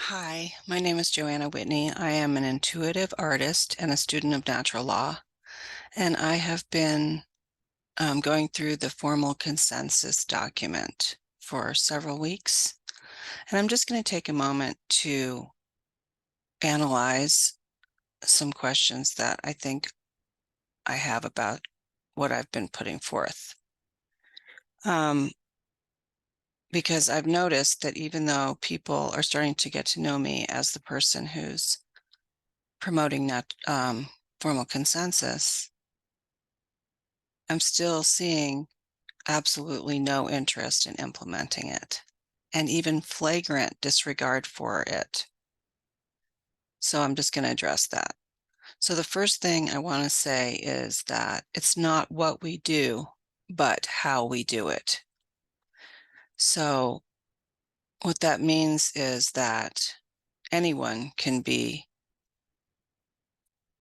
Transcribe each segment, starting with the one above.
Hi, my name is Joanna Whitney. I am an intuitive artist and a student of natural law, and I have been going through the formal consensus document for several weeks. And I'm just going to take a moment to analyze some questions that I think I have about what I've been putting forth. Because I've noticed that even though people are starting to get to know me as the person who's promoting that formal consensus, I'm still seeing absolutely no interest in implementing it, and even flagrant disregard for it. So I'm just going to address that. So the first thing I want to say is that it's not what we do, but how we do it. So what that means is that anyone can be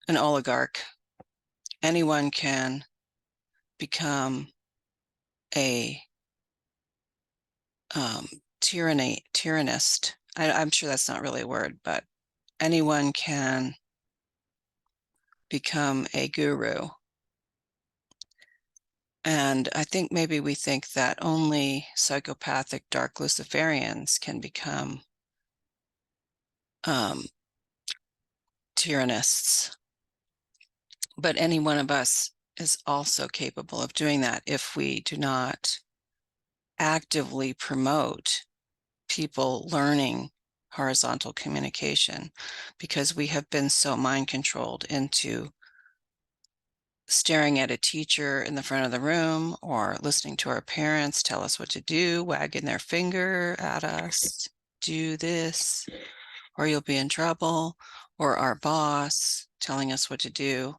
an oligarch. Anyone can become a tyrannist. I'm sure that's not really a word, but anyone can become a guru. And I think maybe we think that only psychopathic dark Luciferians can become tyrannists. But any one of us is also capable of doing that if we do not actively promote people learning horizontal communication, because we have been so mind controlled into staring at a teacher in the front of the room or listening to our parents tell us what to do, wagging their finger at us, do this, or you'll be in trouble, or our boss telling us what to do.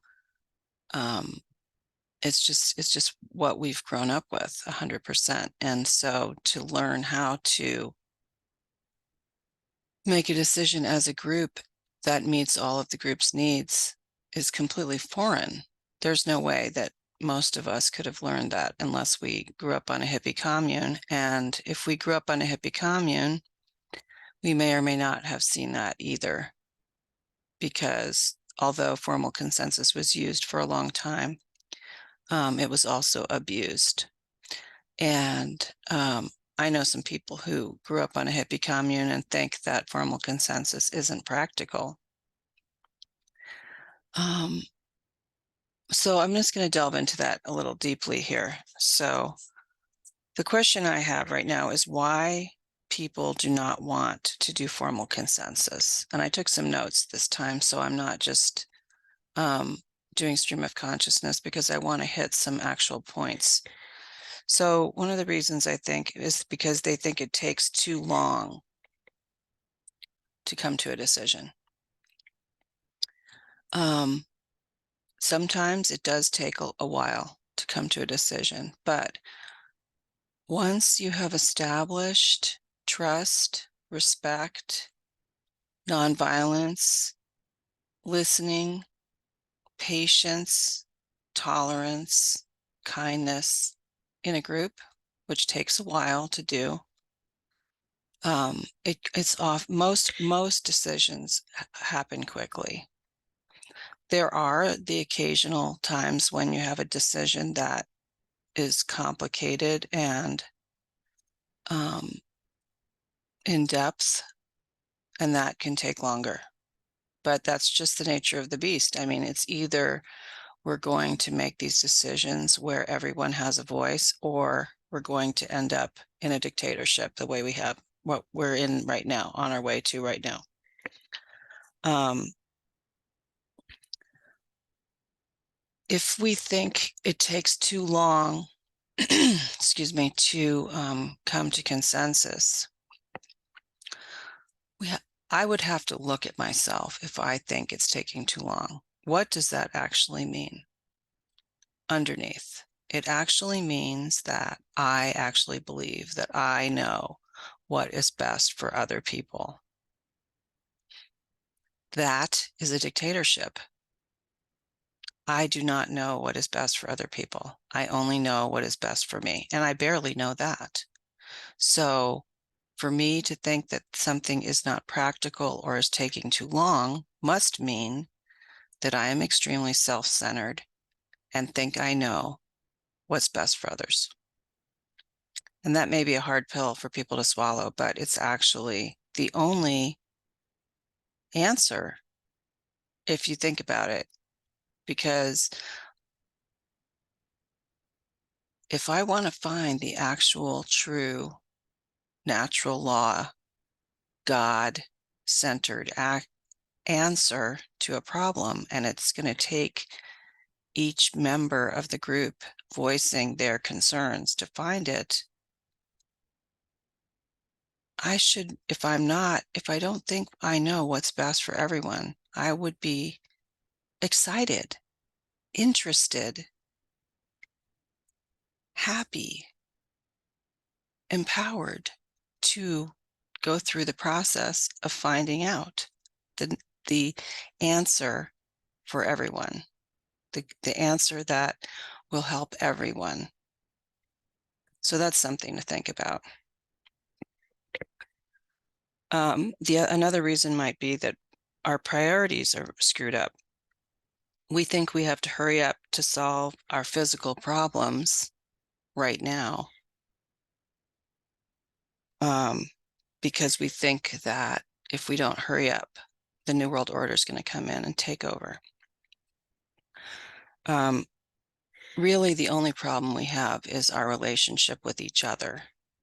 It's just what we've grown up with 100%. And so to learn how to make a decision as a group that meets all of the group's needs is completely foreign. There's no way that most of us could have learned that unless we grew up on a hippie commune. And if we grew up on a hippie commune, we may or may not have seen that either, because although formal consensus was used for a long time, it was also abused. And I know some people who grew up on a hippie commune and think that formal consensus isn't practical. So I'm just going to delve into that a little deeply here. So the question I have right now is why people do not want to do formal consensus. And I took some notes this time, so I'm not just doing stream of consciousness, because I want to hit some actual points. So one of the reasons I think is because they think it takes too long to come to a decision. Sometimes it does take a while to come to a decision, but once you have established trust, respect, nonviolence, listening, patience, tolerance, kindness in a group, which takes a while to do, it's off. Most decisions happen quickly. There are the occasional times when you have a decision that is complicated and in depth, and that can take longer. But that's just the nature of the beast. I mean, it's either we're going to make these decisions where everyone has a voice, or we're going to end up in a dictatorship the way we have what we're in right now, on our way to right now. If we think it takes too long, excuse me, to come to consensus, I would have to look at myself if I think it's taking too long. What does that actually mean underneath? It actually means that I actually believe that I know what is best for other people. That is a dictatorship. I do not know what is best for other people. I only know what is best for me, and I barely know that. So For me to think that something is not practical or is taking too long must mean that I am extremely self-centered and think I know what's best for others. And that may be a hard pill for people to swallow, but it's actually the only answer if you think about it. Because if I want to find the actual true natural law, God-centered answer to a problem, and it's going to take each member of the group voicing their concerns to find it, I should, if I don't think I know what's best for everyone, I would be excited, interested, happy, empowered to go through the process of finding out the answer for everyone, the answer that will help everyone. So that's something to think about. Another reason might be that our priorities are screwed up. We think we have to hurry up to solve our physical problems right now, because we think that if we don't hurry up, the New World Order is going to come in and take over. Really, the only problem we have is our relationship with each other.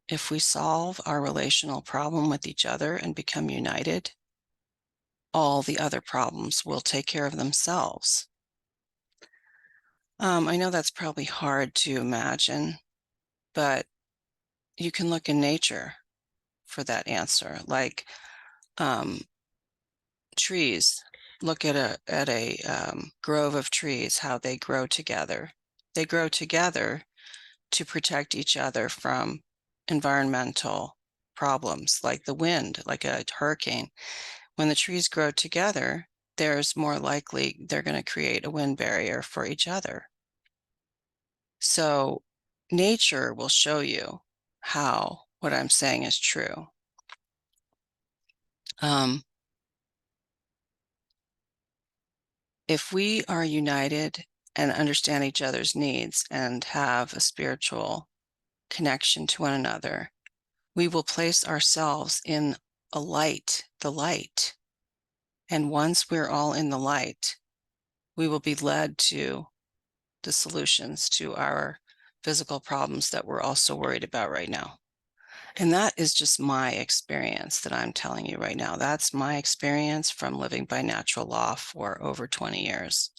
If we solve our relational problem with each other and become united, all the other problems will take care of themselves. I know that's probably hard to imagine, but you can look in nature for that answer. Like trees, look at a grove of trees, how they grow together. They grow together to protect each other from environmental problems like the wind, like a hurricane. When the trees grow together, there's more likely they're going to create a wind barrier for each other. So nature will show you how what I'm saying is true. If we are united and understand each other's needs and have a spiritual connection to one another, we will place ourselves in the light. And once we're all in the light, we will be led to the solutions to our physical problems that we're also worried about right now. And that is just my experience that I'm telling you right now. That's my experience from living by natural law for over 20 years.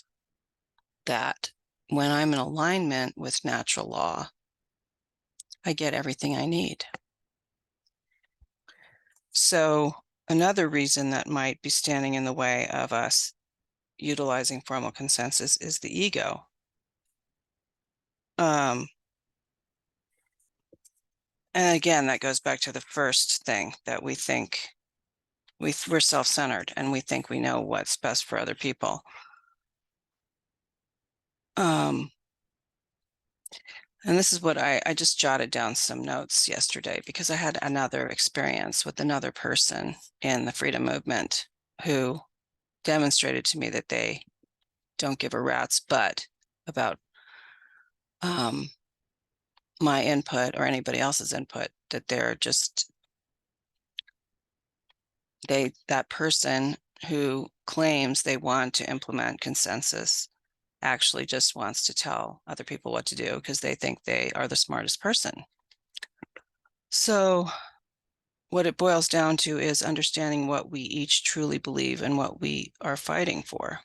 That when I'm in alignment with natural law, I get everything I need. So another reason that might be standing in the way of us utilizing formal consensus is the ego. And again, that goes back to the first thing, that we think we're self-centered and we think we know what's best for other people. And this is what I just jotted down some notes yesterday because I had another experience with another person in the freedom movement who demonstrated to me that they don't give a rat's butt about my input or anybody else's input, that they're just, that person who claims they want to implement consensus actually just wants to tell other people what to do because they think they are the smartest person. So what it boils down to is understanding what we each truly believe and what we are fighting for.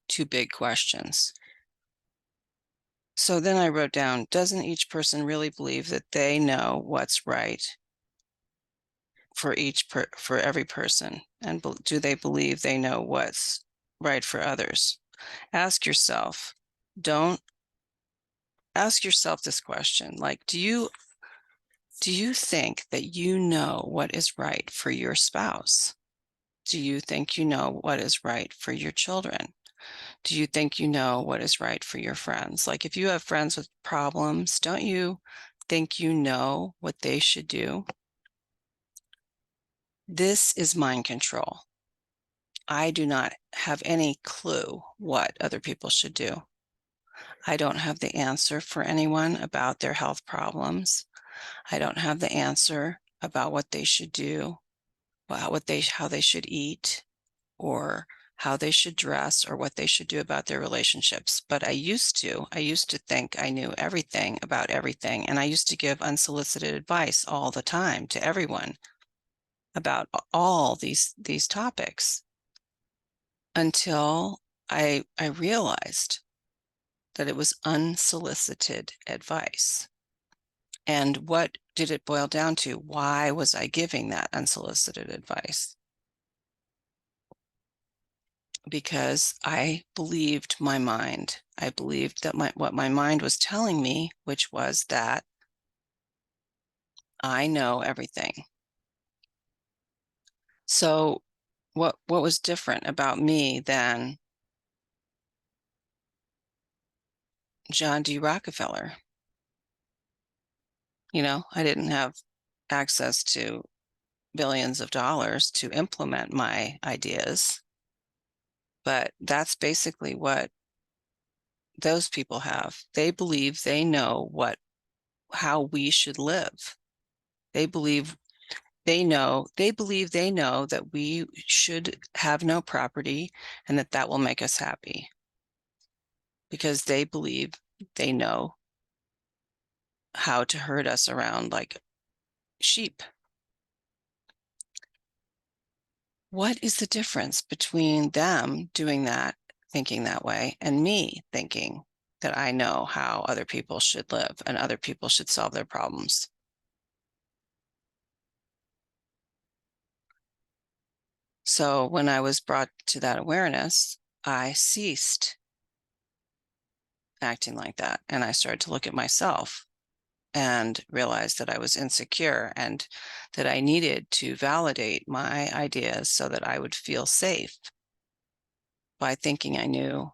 Two big questions. So then I wrote down, doesn't each person really believe that they know what's right for every person? And do they believe they know what's right for others? Ask yourself this question, like, do you think that you know what is right for your spouse? Do you think you know what is right for your children? Do you think you know what is right for your friends? Like, if you have friends with problems, don't you think you know what they should do. This is mind control. I do not have any clue what other people should do. I don't have the answer for anyone about their health problems. I don't have the answer about what they should do, how they should eat, or how they should dress, or what they should do about their relationships. But I used to think I knew everything about everything. And I used to give unsolicited advice all the time to everyone about all these topics, until I realized that it was unsolicited advice. And what did it boil down to? Why was I giving that unsolicited advice? Because I believed my mind. I believed that what my mind was telling me, which was that I know everything. So what was different about me than John D. Rockefeller? You know, I didn't have access to billions of dollars to implement my ideas, but that's basically what those people have. They believe they know how we should live. They believe they believe they know that we should have no property, and that will make us happy, because they believe they know how to herd us around like sheep. What is the difference between them doing that, thinking that way, and me thinking that I know how other people should live and other people should solve their problems? So when I was brought to that awareness, I ceased acting like that. And I started to look at myself and realized that I was insecure and that I needed to validate my ideas so that I would feel safe by thinking I knew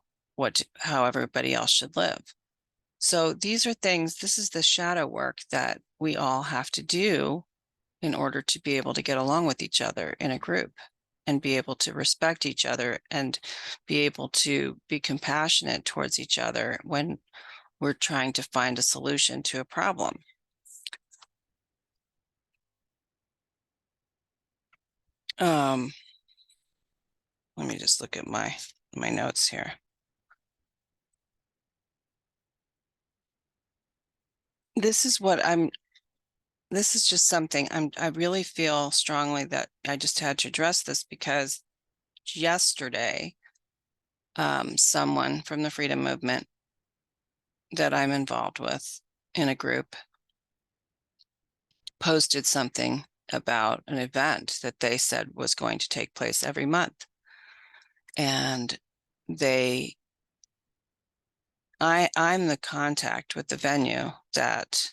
how everybody else should live. So these are things, this is the shadow work that we all have to do in order to be able to get along with each other in a group, and be able to respect each other, and be able to be compassionate towards each other when we're trying to find a solution to a problem. Let me just look at my notes here. This is just something I really feel strongly that I just had to address this, because yesterday, someone from the freedom movement that I'm involved with in a group posted something about an event that they said was going to take place every month. And I'm the contact with the venue that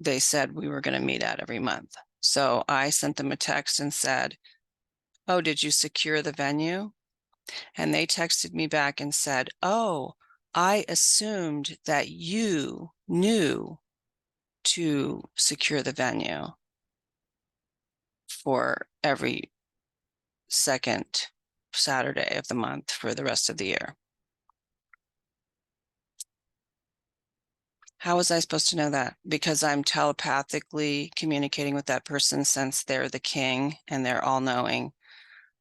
they said we were going to meet at every month. So I sent them a text and said, "Oh, did you secure the venue?" And they texted me back and said, "Oh, I assumed that you knew to secure the venue for every second Saturday of the month for the rest of the year." How was I supposed to know that? Because I'm telepathically communicating with that person, since they're the king and they're all knowing,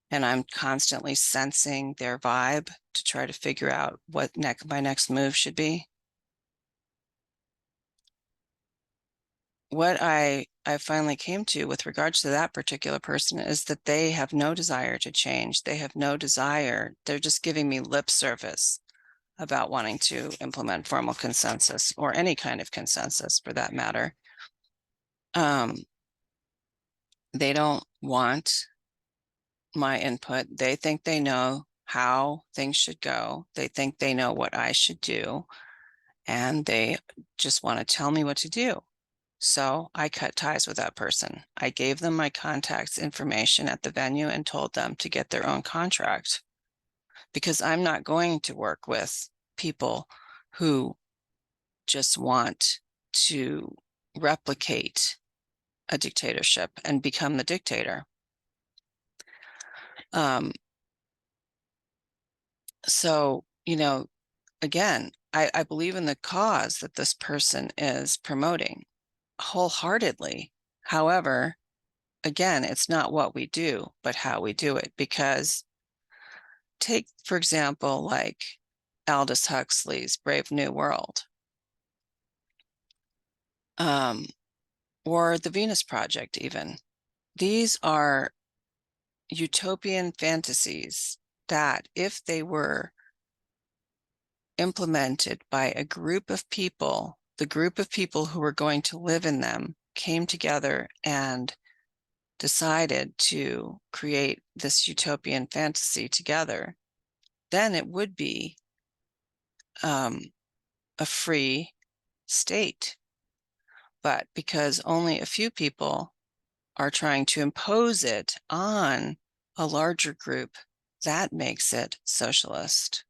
and I'm constantly sensing their vibe to try to figure out what my next move should be. What I finally came to with regards to that particular person is that they have no desire to change. They have no desire. They're just giving me lip service about wanting to implement formal consensus, or any kind of consensus for that matter. They don't want my input. They think they know how things should go. They think they know what I should do, and they just want to tell me what to do. So I cut ties with that person. I gave them my contacts information at the venue and told them to get their own contract, because I'm not going to work with people who just want to replicate a dictatorship and become the dictator. So, again, I believe in the cause that this person is promoting wholeheartedly. However, again, it's not what we do, but how we do it. Because take, for example, like Aldous Huxley's Brave New World, or the Venus Project even. These are utopian fantasies that, if they were implemented by a group of people, the group of people who were going to live in them came together and decided to create this utopian fantasy together, then it would be a free state. But because only a few people are trying to impose it on a larger group, that makes it socialist.